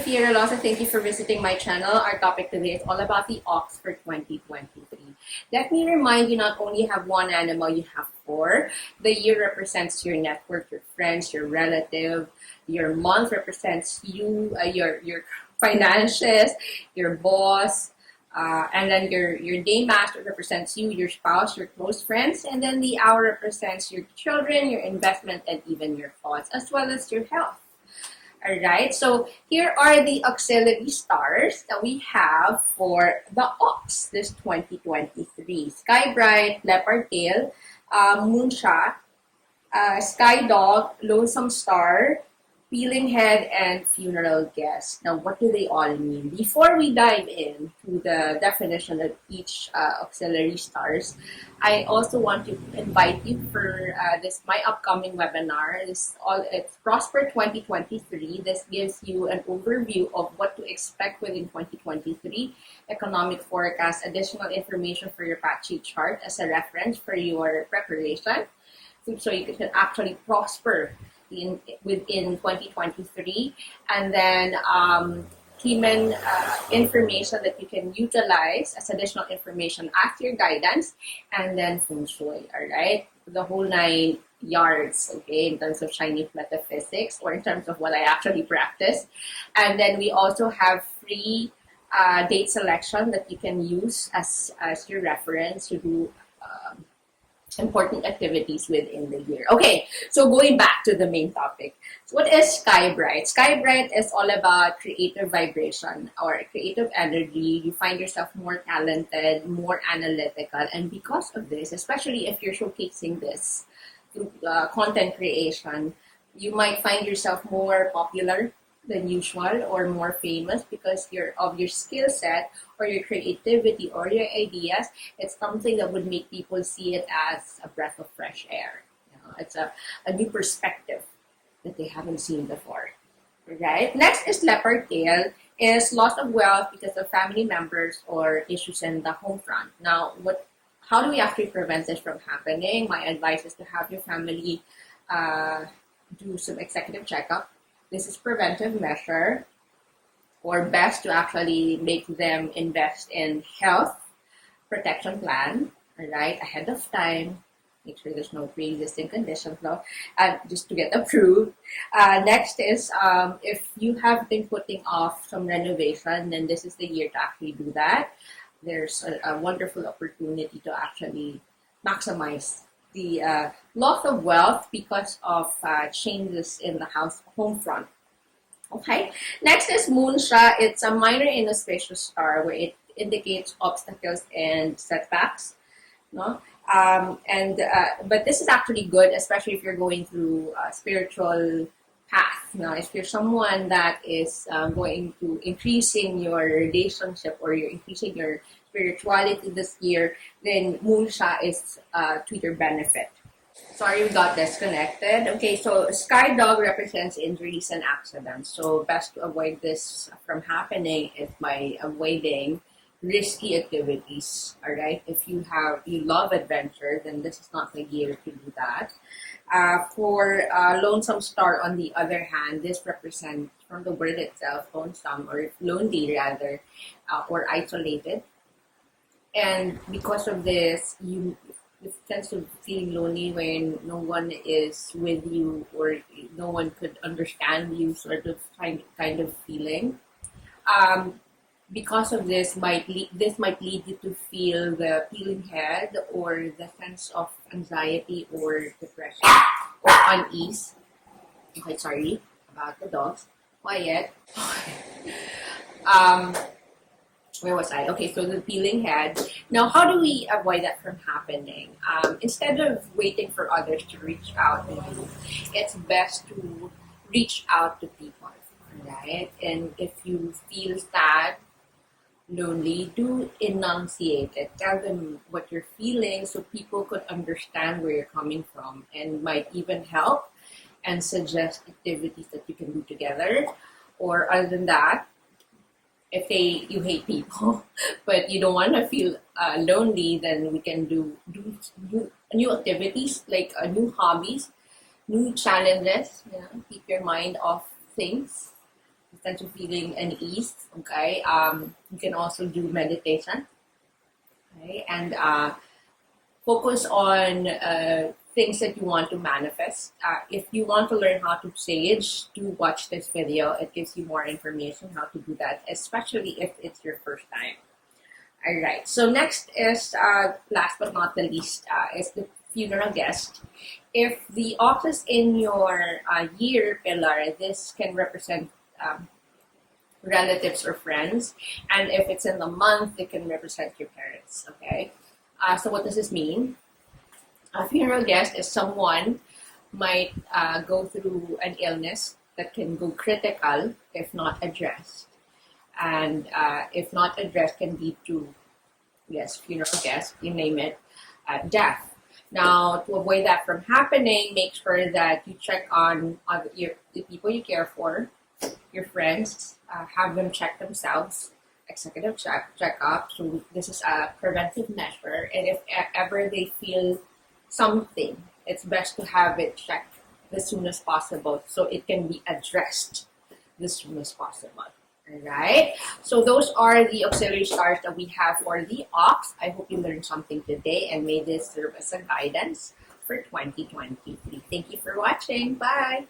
Fiera Losa. Thank you for visiting my channel. Our topic today is all about the ox for 2023. Let me remind you, not only have one animal, you have four. The year represents your network, your friends, your relative. Your month represents you, your finances, your boss. And then your day master represents you, your spouse, your close friends. And then the hour represents your children, your investment, and even your thoughts, as well as your health. Alright, so here are the auxiliary stars that we have for the ox this 2023. Sky Bright, Leopard Tail, Moonshot, Sky Dog, Lonesome Star, Peeling Head, and Funeral Guest. Now, what do they all mean? Before we dive into the definition of each auxiliary stars, I also want to invite you for my upcoming webinar. It's Prosper 2023. This gives you an overview of what to expect within 2023, economic forecast, additional information for your fact sheet chart as a reference for your preparation, so you can actually prosper within 2023, and then human information that you can utilize as additional information as your guidance, and then Feng Shui, all right? The whole 9 yards, okay, in terms of Chinese metaphysics, or in terms of what I actually practice. And then we also have free date selection that you can use as your reference to do important activities within the year. Okay, so going back to the main topic. So what is Sky Bright? Sky Bright is all about creative vibration or creative energy. You find yourself more talented, more analytical, and because of this, especially if you're showcasing this through content creation, you might find yourself more popular than usual or more famous because of your skill set or your creativity or your ideas. It's something that would make people see it as a breath of fresh air. You know, it's a new perspective that they haven't seen before. Right? Next is Leopard Tail, is loss of wealth because of family members or issues in the home front. Now, how do we actually prevent this from happening? My advice is to have your family do some executive checkup. This is preventive measure, or best to actually make them invest in health protection plan, all right, ahead of time. Make sure there's no pre-existing conditions, no, just to get approved. Next is if you have been putting off some renovation, then this is the year to actually do that. There's a wonderful opportunity to actually maximize the loss of wealth because of changes in the home front. Okay, next is Moonshot. It's a minor inauspicious star where it indicates obstacles and setbacks. No, but this is actually good, especially if you're going through a spiritual path. Now, if you're someone that is going to increasing your relationship or you're increasing your spirituality this year, then Moonshot is to your benefit. Sorry, we got disconnected. Okay, so Sky Dog represents injuries and accidents. So best to avoid this from happening is by avoiding risky activities. All right, if you love adventure, then this is not the year to do that. For Lonesome Star, on the other hand, this represents, from the word itself, lonesome or lonely rather, or isolated. And because of this, you tend to feel lonely when no one is with you or no one could understand you, sort of kind of feeling. Because of this, might lead you to feel the peeling head or the sense of anxiety or depression or unease. Okay, sorry about the dogs. Quiet. Where was I? Okay, so the peeling head. Now, how do we avoid that from happening? Instead of waiting for others to reach out to you, it's best to reach out to people, right? And if you feel sad, lonely, do enunciate it. Tell them what you're feeling so people could understand where you're coming from and might even help and suggest activities that you can do together. Or other than that, if you hate people, but you don't want to feel lonely, then we can do new activities, like new hobbies, new challenges. Keep your mind off things sense of feeling and ease. Okay, you can also do meditation. Okay, and focus on things that you want to manifest. If you want to learn how to sage, do watch this video. It gives you more information how to do that, especially if it's your first time. All right. So next is, last but not the least, is the funeral guest. If the ox is in your year pillar, this can represent relatives or friends, and if it's in the month, it can represent your parents. Okay. So what does this mean? A funeral guest is someone might go through an illness that can go critical if not addressed. And if not addressed, can lead to, yes, funeral guest, you name it, death. Now, to avoid that from happening, make sure that you check on the people you care for, your friends, have them check themselves, executive checkup. So this is a preventive measure. And if ever they feel something, it's best to have it checked as soon as possible so it can be addressed as soon as possible. Alright, so those are the auxiliary stars that we have for the ox. I hope you learned something today and may this serve as a guidance for 2023. Thank you for watching. Bye!